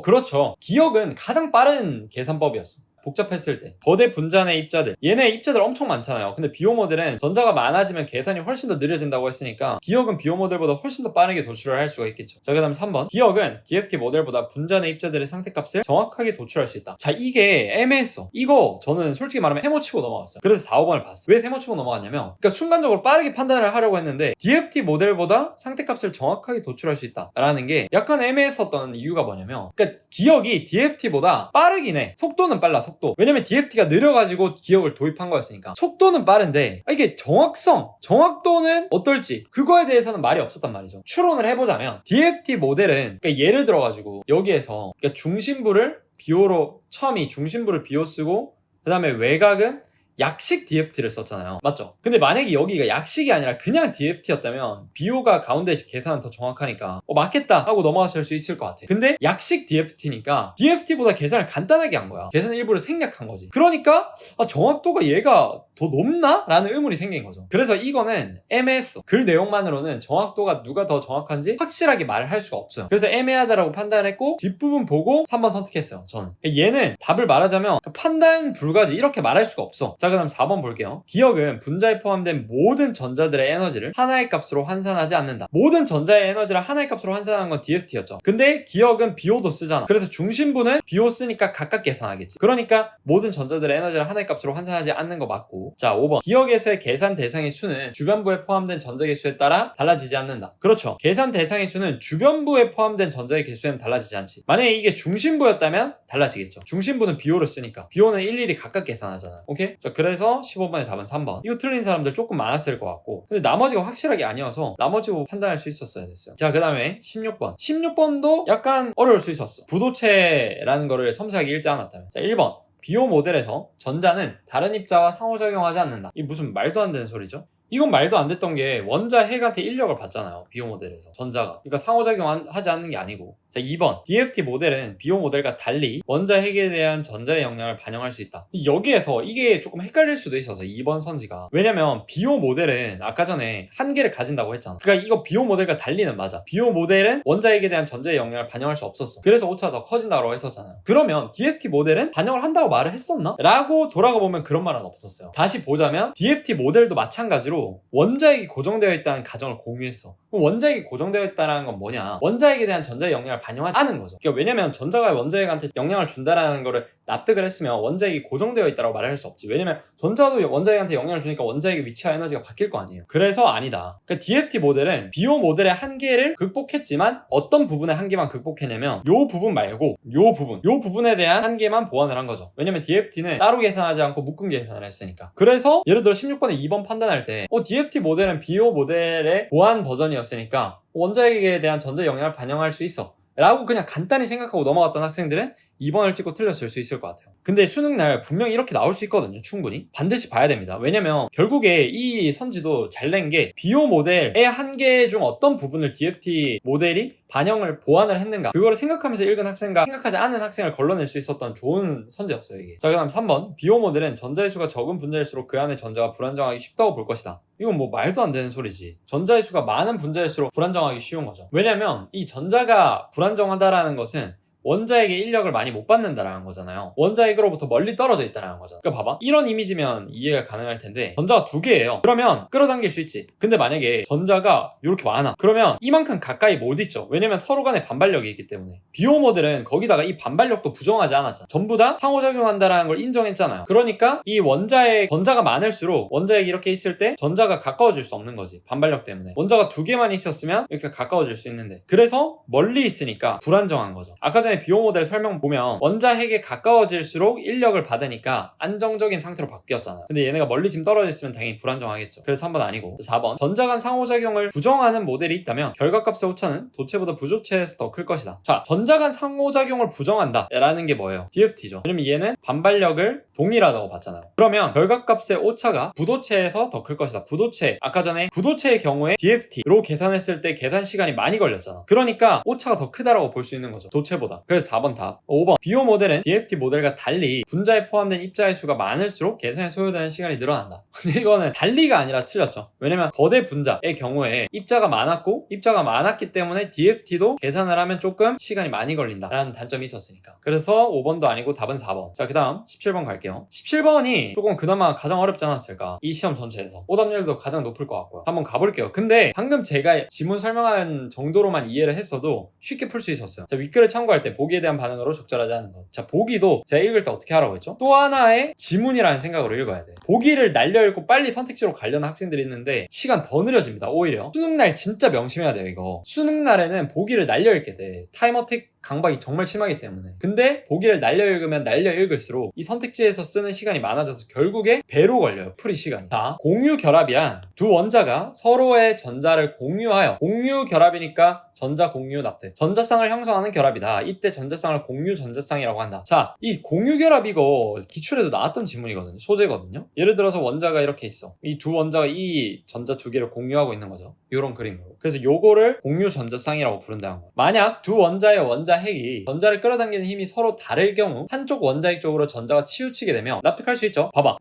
그렇죠. 기억은 가장 빠른 계산법이었어. 복잡했을 때. 거대 분자 내 입자들, 얘네 입자들 엄청 많잖아요. 근데 BO 모델은 전자가 많아지면 계산이 훨씬 더 느려진다고 했으니까 기억은 BO 모델보다 훨씬 더 빠르게 도출을 할 수가 있겠죠. 자, 그 다음 3번. 기억은 DFT 모델보다 분자 내 입자들의 상태값을 정확하게 도출할 수 있다. 자, 이게 애매했어. 이거 저는 솔직히 말하면 세모치고 넘어갔어요. 그래서 4, 5번을 봤어. 왜 세모치고 넘어갔냐면, 그러니까 순간적으로 빠르게 판단을 하려고 했는데 DFT 모델보다 상태값을 정확하게 도출할 수 있다 라는 게 약간 애매했었던 이유가 뭐냐면, 그러니까 기억이 DFT보다 빠르긴 해. 속도는 빨라. 속도. 왜냐면 DFT가 느려가지고 기억을 도입한 거였으니까. 속도는 빠른데 이게 정확도는 어떨지 그거에 대해서는 말이 없었단 말이죠. 추론을 해보자면 DFT 모델은 그러니까 예를 들어가지고 여기에서 그러니까 중심부를 비호로 처음이 중심부를 비호 쓰고 그 다음에 외곽은 약식 DFT를 썼잖아요. 맞죠? 근데 만약에 여기가 약식이 아니라 그냥 DFT였다면 비호가 가운데 계산은 더 정확하니까 맞겠다 하고 넘어갔을 수 있을 것 같아. 근데 약식 DFT니까 DFT보다 계산을 간단하게 한 거야. 계산 일부를 생략한 거지. 그러니까 정확도가 얘가 더 높나? 라는 의문이 생긴 거죠. 그래서 이거는 애매했어. 글 내용만으로는 정확도가 누가 더 정확한지 확실하게 말을 할 수가 없어요. 그래서 애매하다라고 판단했고 뒷부분 보고 3번 선택했어요. 저는. 얘는 답을 말하자면 판단 불가지 이렇게 말할 수가 없어. 자, 그다음 4번 볼게요. 기억은 분자에 포함된 모든 전자들의 에너지를 하나의 값으로 환산하지 않는다. 모든 전자의 에너지를 하나의 값으로 환산하는 건 DFT였죠. 근데 기억은 비호도 쓰잖아. 그래서 중심부는 비호 쓰니까 각각 계산하겠지. 그러니까 모든 전자들의 에너지를 하나의 값으로 환산하지 않는 거 맞고. 자, 5번. 기억에서의 계산 대상의 수는 주변부에 포함된 전자의 개수에 따라 달라지지 않는다. 그렇죠. 계산 대상의 수는 주변부에 포함된 전자의 개수에는 달라지지 않지. 만약에 이게 중심부였다면 달라지겠죠. 중심부는 비호를 쓰니까. 비호는 일일이 각각 계산하잖아. 오케이? 자, 그래서 15번의 답은 3번. 이거 틀린 사람들 조금 많았을 것 같고 근데 나머지가 확실하게 아니어서 나머지로 판단할 수 있었어야 됐어요. 자, 그 다음에 16번. 16번도 약간 어려울 수 있었어. 부도체라는 거를 섬세하게 읽지 않았다면. 자, 1번. 비호 모델에서 전자는 다른 입자와 상호작용하지 않는다. 이게 무슨 말도 안 되는 소리죠? 이건 말도 안 됐던 게 원자 핵한테 인력을 받잖아요. 비호 모델에서 전자가. 그러니까 상호작용하지 않는 게 아니고. 자, 2번. DFT 모델은 비호 모델과 달리 원자 핵에 대한 전자의 영향을 반영할 수 있다. 여기에서 이게 조금 헷갈릴 수도 있어서 2번 선지가. 왜냐면 비호 모델은 아까 전에 한계를 가진다고 했잖아. 그러니까 이거 비호 모델과 달리는 맞아. 비호 모델은 원자 핵에 대한 전자의 영향을 반영할 수 없었어. 그래서 오차가 더 커진다고 했었잖아요. 그러면 DFT 모델은 반영을 한다고 말을 했었나? 라고 돌아가 보면 그런 말은 없었어요. 다시 보자면 DFT 모델도 마찬가지로 원자핵이 고정되어 있다는 가정을 공유했어. 그럼 원자핵이 고정되어 있다는 건 뭐냐? 원자핵에 대한 전자의 영향을 반영하지 않은 거죠. 그러니까 왜냐면 전자가 원자핵한테 영향을 준다라는 거를 납득을 했으면 원자핵이 고정되어 있다고 말할 수 없지. 왜냐면 전자도 원자핵한테 영향을 주니까 원자핵의 위치와 에너지가 바뀔 거 아니에요. 그래서 아니다. 그러니까 DFT 모델은 비호 모델의 한계를 극복했지만 어떤 부분의 한계만 극복했냐면 요 부분 말고 요 부분에 대한 한계만 보완을 한 거죠. 왜냐면 DFT는 따로 계산하지 않고 묶음 계산을 했으니까. 그래서 예를 들어 16번에 2번 판단할 때 DFT 모델은 비호 모델의 보완 버전이었으니까 원자핵에 대한 전자 영향을 반영할 수 있어 라고 그냥 간단히 생각하고 넘어갔던 학생들은 2번을 찍고 틀렸을 수 있을 것 같아요. 근데 수능날 분명히 이렇게 나올 수 있거든요. 충분히 반드시 봐야 됩니다. 왜냐면 결국에 이 선지도 잘 낸 게 비호 모델의 한계 중 어떤 부분을 DFT 모델이 반영을 보완을 했는가 그거를 생각하면서 읽은 학생과 생각하지 않은 학생을 걸러낼 수 있었던 좋은 선지였어요 이게. 자, 그 다음 3번. 비호 모델은 전자의 수가 적은 분자일수록 그 안의 전자가 불안정하기 쉽다고 볼 것이다. 이건 뭐 말도 안 되는 소리지. 전자의 수가 많은 분자일수록 불안정하기 쉬운 거죠. 왜냐면 이 전자가 불안정하다라는 것은 원자핵의 인력을 많이 못 받는다라는 거잖아요. 원자핵으로부터 멀리 떨어져 있다라는 거잖아. 그러니까 봐봐. 이런 이미지면 이해가 가능할 텐데 전자가 두 개예요. 그러면 끌어당길 수 있지. 근데 만약에 전자가 이렇게 많아. 그러면 이만큼 가까이 못 있죠. 왜냐면 서로 간에 반발력이 있기 때문에. 비호 모델은 거기다가 이 반발력도 부정하지 않았잖아. 전부 다 상호작용한다라는 걸 인정했잖아요. 그러니까 이 원자핵 전자가 많을수록 원자핵이 이렇게 있을 때 전자가 가까워질 수 없는 거지. 반발력 때문에. 원자가 두 개만 있었으면 이렇게 가까워질 수 있는데. 그래서 멀리 있으니까 불안정한 거죠. 아까 전에 비호 모델 설명 보면 원자핵에 가까워질수록 인력을 받으니까 안정적인 상태로 바뀌었잖아요. 근데 얘네가 멀리 지금 떨어져 있으면 당연히 불안정하겠죠. 그래서 3번 아니고 4번. 전자 간 상호작용을 부정하는 모델이 있다면 결과값의 오차는 도체보다 부도체에서 더 클 것이다. 자, 전자 간 상호작용을 부정한다 라는 게 뭐예요? DFT죠. 왜냐면 얘는 반발력을 동일하다고 봤잖아요. 그러면 결과값의 오차가 부도체에서 더 클 것이다. 부도체, 아까 전에 부도체의 경우에 DFT로 계산했을 때 계산 시간이 많이 걸렸잖아. 그러니까 오차가 더 크다라고 볼 수 있는 거죠. 도체보다. 그래서 4번 답. 5번. 비호 모델은 DFT 모델과 달리 분자에 포함된 입자의 수가 많을수록 계산에 소요되는 시간이 늘어난다. 근데 이거는 달리가 아니라 틀렸죠. 왜냐면 거대 분자의 경우에 입자가 많았기 때문에 DFT도 계산을 하면 조금 시간이 많이 걸린다라는 단점이 있었으니까. 그래서 5번도 아니고 답은 4번. 자, 그 다음 17번 갈게요. 17번이 조금 그나마 가장 어렵지 않았을까? 이 시험 전체에서. 오답률도 가장 높을 것 같고요. 한번 가볼게요. 근데 방금 제가 지문 설명한 정도로만 이해를 했어도 쉽게 풀 수 있었어요. 자, 윗글을 참고할 때 보기에 대한 반응으로 적절하지 않은 것. 자, 보기도 제가 읽을 때 어떻게 하라고 했죠? 또 하나의 지문이라는 생각으로 읽어야 돼. 보기를 날려 읽고 빨리 선택지로 가려는 학생들이 있는데 시간 더 느려집니다. 오히려 수능날 진짜 명심해야 돼요. 이거 수능날에는 보기를 날려 읽게 돼. 타임 어택 강박이 정말 심하기 때문에. 근데 보기를 날려 읽으면 날려 읽을수록 이 선택지에서 쓰는 시간이 많아져서 결국에 배로 걸려요. 풀이 시간이. 자, 공유 결합이란 두 원자가 서로의 전자를 공유하여, 공유 결합이니까 전자 공유 납득, 전자쌍을 형성하는 결합이다. 이때 전자쌍을 공유 전자쌍이라고 한다. 자, 이 공유 결합 이거 기출에도 나왔던 지문이거든요. 소재거든요. 예를 들어서 원자가 이렇게 있어. 이 두 원자가 이 전자 두 개를 공유하고 있는 거죠. 이런 그림으로. 그래서 요거를 공유 전자쌍이라고 부른다는 거예요. 만약 두 원자의 원자핵이 전자를 끌어당기는 힘이 서로 다를 경우 한쪽 원자핵 쪽으로 전자가 치우치게 되면, 납득할 수 있죠. 봐봐,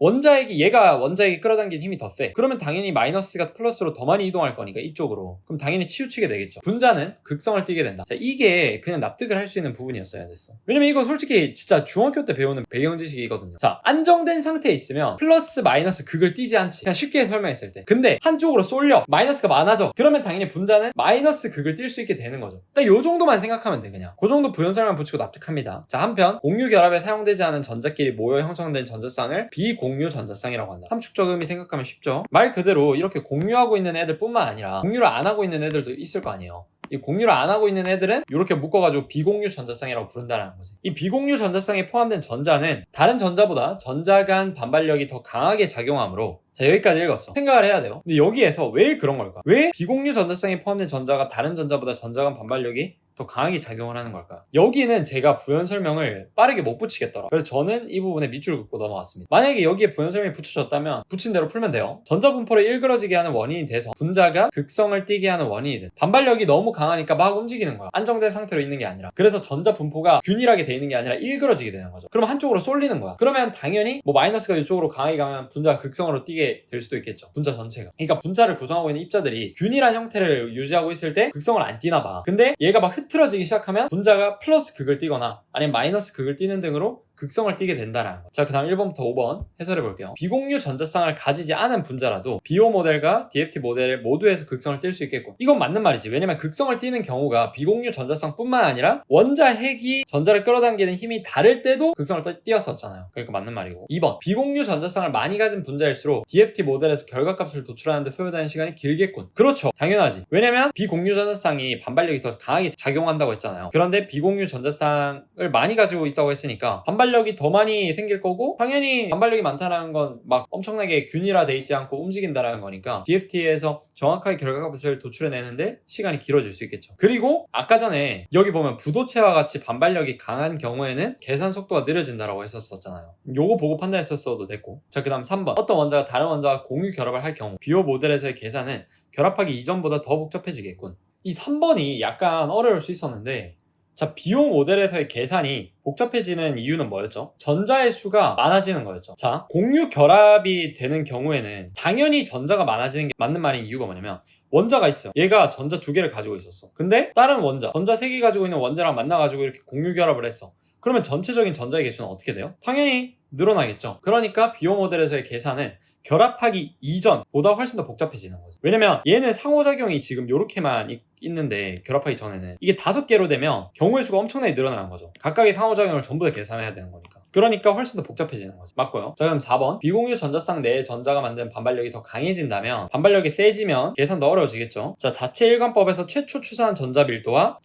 얘가 원자핵이 끌어당기는 힘이 더 세. 그러면 당연히 마이너스가 플러스로 더 많이 이동할 거니까 이쪽으로. 그럼 당연히 치우치게 되겠죠. 분자는 극성을 띠게 된다. 자, 이게 그냥 납득을 할 수 있는 부분이었어야 됐어. 왜냐면 이거 솔직히 진짜 중학교 때 배우는 배경 지식이거든요. 자, 안정된 상태에 있으면 플러스 마이너스 극을 띠지 않지. 그냥 쉽게 설명했을 때. 근데 한쪽으로 쏠려, 마이너스가 많아져. 그러면 당연히 분자는 마이너스 극을 띨 수 있게 되는 거죠. 딱 요 정도만 생각하면 돼. 그냥 그 정도 부연설명 붙이고 납득합니다. 자, 한편 공유 결합에 사용되지 않은 전자끼리 모여 형성된 전자쌍을 비공유 전자쌍이라고 한다. 함축적 의미 생각하면 쉽죠. 말 그대로 이렇게 공유하고 있는 애들 뿐만 아니라 공유를 안 하고 있는 애들도 있을 거 아니에요. 이 공유를 안 하고 있는 애들은 이렇게 묶어가지고 비공유 전자쌍이라고 부른다는 거지. 이 비공유 전자쌍에 포함된 전자는 다른 전자보다 전자 간 반발력이 더 강하게 작용하므로, 자, 여기까지 읽었어. 생각을 해야 돼요. 근데 여기에서 왜 그런 걸까? 왜 비공유 전자쌍에 포함된 전자가 다른 전자보다 전자 간 반발력이 더 강하게 작용을 하는 걸까? 여기는 제가 부연 설명을 빠르게 못 붙이겠더라. 그래서 저는 이 부분에 밑줄 긋고 넘어갔습니다. 만약에 여기에 부연 설명이 붙여졌다면 붙인 대로 풀면 돼요. 전자 분포를 일그러지게 하는 원인이 돼서 분자가 극성을 띠게 하는 원인이 돼. 반발력이 너무 강하니까 막 움직이는 거야. 안정된 상태로 있는 게 아니라. 그래서 전자 분포가 균일하게 돼 있는 게 아니라 일그러지게 되는 거죠. 그럼 한쪽으로 쏠리는 거야. 그러면 당연히 뭐 마이너스가 이쪽으로 강하게 가면 분자가 극성으로 띠게 될 수도 있겠죠. 분자 전체가. 그러니까 분자를 구성하고 있는 입자들이 균일한 형태를 유지하고 있을 때 극성을 안 띠나 봐. 근데 얘가 막 흐트러지기 시작하면 분자가 플러스 극을 띠거나 아니면 마이너스 극을 띠는 등으로 극성을 띠게 된다는 거. 자, 그 다음 1번부터 5번 해설해 볼게요. 비공유 전자쌍을 가지지 않은 분자라도 BO 모델과 DFT 모델을 모두에서 극성을 띨 수 있겠고, 이건 맞는 말이지. 왜냐면 극성을 띠는 경우가 비공유 전자쌍 뿐만 아니라 원자핵이 전자를 끌어당기는 힘이 다를 때도 극성을 띄었었잖아요. 그러니까 맞는 말이고. 2번, 비공유 전자쌍을 많이 가진 분자일수록 DFT 모델에서 결과값을 도출하는데 소요되는 시간이 길겠군. 그렇죠, 당연하지. 왜냐면 비공유 전자쌍이 반발력이 더 강하게 작용한다고 했잖아요. 그런데 비공유 전자쌍을 많이 가지고 있다고 했으니까 반발력이 더 많이 생길 거고, 당연히 반발력이 많다는 건 막 엄청나게 균일화돼 있지 않고 움직인다라는 거니까 DFT에서 정확하게 결과값을 도출해내는데 시간이 길어질 수 있겠죠. 그리고 아까 전에 여기 보면 부도체와 같이 반발력이 강한 경우에는 계산 속도가 느려진다라고 했었잖아요. 요거 보고 판단했었어도 됐고. 자, 그 다음 3번, 어떤 원자가 다른 원자와 공유 결합을 할 경우 비오 모델에서의 계산은 결합하기 이전보다 더 복잡해지겠군. 이 3번이 약간 어려울 수 있었는데, 자, 비오 모델에서의 계산이 복잡해지는 이유는 뭐였죠? 전자의 수가 많아지는 거였죠. 자, 공유 결합이 되는 경우에는 당연히 전자가 많아지는 게 맞는 말인 이유가 뭐냐면, 원자가 있어요. 얘가 전자 2개를 가지고 있었어. 근데 다른 원자, 전자 3개 가지고 있는 원자랑 만나가지고 이렇게 공유 결합을 했어. 그러면 전체적인 전자의 개수는 어떻게 돼요? 당연히 늘어나겠죠. 그러니까 비오 모델에서의 계산은 결합하기 이전보다 훨씬 더 복잡해지는 거죠. 왜냐면 얘는 상호작용이 지금 요렇게만 있는데 결합하기 전에는 이게 5개로 되면 경우의 수가 엄청나게 늘어나는 거죠. 각각의 상호작용을 전부 다 계산해야 되는 거니까. 그러니까 훨씬 더 복잡해지는 거죠. 맞고요. 자, 그럼 4번, 비공유 전자쌍 내에 전자가 만든 반발력이 더 강해진다면 반발력이 세지면 계산 더 어려워지겠죠. 자, 자체 일관법에서 최초 추산한 전자 밀도와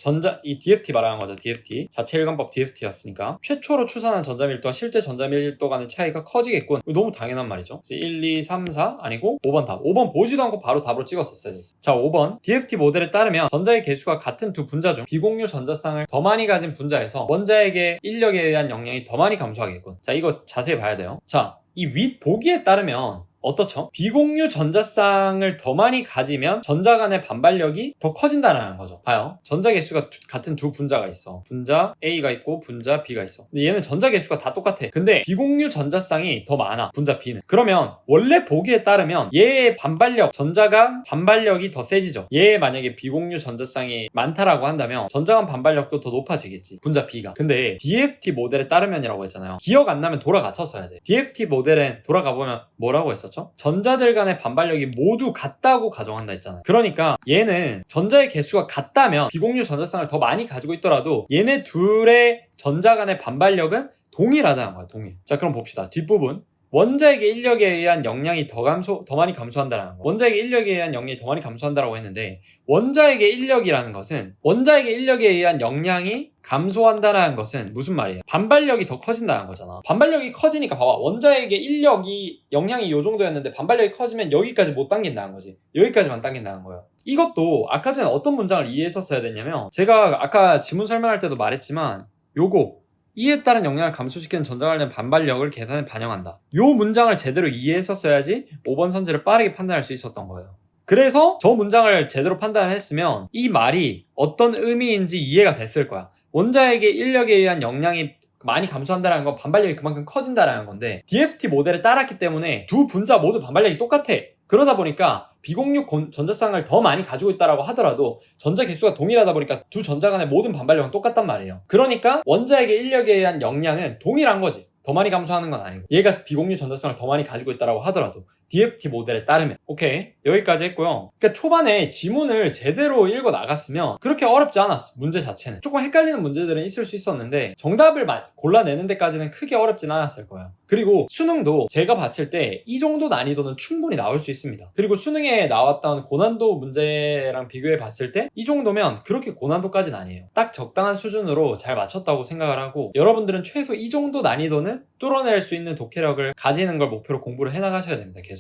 이 DFT 말하는 거죠. DFT, 자체 일관법 DFT였으니까 최초로 추산한 전자 밀도와 실제 전자 밀도 간의 차이가 커지겠군. 너무 당연한 말이죠. 1, 2, 3, 4 아니고 5번 답. 5번 보지도 않고 바로 답으로 찍었었어야 됐어. 자, 5번, DFT 모델에 따르면 전자의 개수가 같은 두 분자 중 비공유 전자쌍을 더 많이 가진 분자에서 원자에게 인력에 의한 영향이 더 많이 감소하겠군. 자, 이거 자세히 봐야 돼요. 자, 이 윗 보기에 따르면 어떻죠? 비공유 전자쌍을 더 많이 가지면 전자 간의 반발력이 더 커진다는 거죠. 봐요. 전자 개수가 같은 두 분자가 있어. 분자 A가 있고 분자 B가 있어. 근데 얘는 전자 개수가 다 똑같아. 근데 비공유 전자쌍이 더 많아. 분자 B는. 그러면 원래 보기에 따르면 얘의 반발력, 전자 간 반발력이 더 세지죠. 얘의 만약에 비공유 전자쌍이 많다라고 한다면 전자 간 반발력도 더 높아지겠지. 분자 B가. 근데 DFT 모델에 따르면이라고 했잖아요. 기억 안 나면 돌아갔었어야 돼. DFT 모델엔 돌아가보면 뭐라고 했었죠? 전자들 간의 반발력이 모두 같다고 가정한다 했잖아요. 그러니까 얘는 전자의 개수가 같다면 비공유 전자쌍을 더 많이 가지고 있더라도 얘네 둘의 전자 간의 반발력은 동일하다는 거야. 동일. 자, 그럼 봅시다. 뒷부분 원자핵의 인력에 의한 역량이 더 많이 감소한다라는 거. 원자핵의 인력에 의한 역량이 더 많이 감소한다라고 했는데, 원자핵의 인력이라는 것은, 원자핵의 인력에 의한 역량이 감소한다라는 것은 무슨 말이에요? 반발력이 더 커진다는 거잖아. 반발력이 커지니까 봐봐. 원자핵의 인력이, 역량이 요 정도였는데 반발력이 커지면 여기까지 못 당긴다는 거지. 여기까지만 당긴다는 거예요. 이것도 아까 전에 어떤 문장을 이해했었어야 됐냐면, 제가 아까 지문 설명할 때도 말했지만, 요거 이에 따른 역량을 감소시키는 전자 관련 반발력을 계산에 반영한다. 요 문장을 제대로 이해했었어야지 5번 선지를 빠르게 판단할 수 있었던 거예요. 그래서 저 문장을 제대로 판단을 했으면 이 말이 어떤 의미인지 이해가 됐을 거야. 원자핵의 인력에 의한 역량이 많이 감소한다는 건 반발력이 그만큼 커진다는 건데, DFT 모델을 따랐기 때문에 두 분자 모두 반발력이 똑같아. 그러다 보니까 비공유 전자쌍을 더 많이 가지고 있다라고 하더라도 전자 개수가 동일하다 보니까 두 전자 간의 모든 반발력은 똑같단 말이에요. 그러니까 원자핵의 인력에 의한 역량은 동일한 거지. 더 많이 감소하는 건 아니고, 얘가 비공유 전자쌍을 더 많이 가지고 있다라고 하더라도 DFT 모델에 따르면. 오케이, 여기까지 했고요. 그러니까 초반에 지문을 제대로 읽어 나갔으면 그렇게 어렵지 않았어. 문제 자체는 조금 헷갈리는 문제들은 있을 수 있었는데 정답을 골라내는 데까지는 크게 어렵진 않았을 거예요. 그리고 수능도 제가 봤을 때 이 정도 난이도는 충분히 나올 수 있습니다. 그리고 수능에 나왔던 고난도 문제랑 비교해 봤을 때 이 정도면 그렇게 고난도까지는 아니에요. 딱 적당한 수준으로 잘 맞췄다고 생각을 하고, 여러분들은 최소 이 정도 난이도는 뚫어낼 수 있는 독해력을 가지는 걸 목표로 공부를 해나가셔야 됩니다. 계속.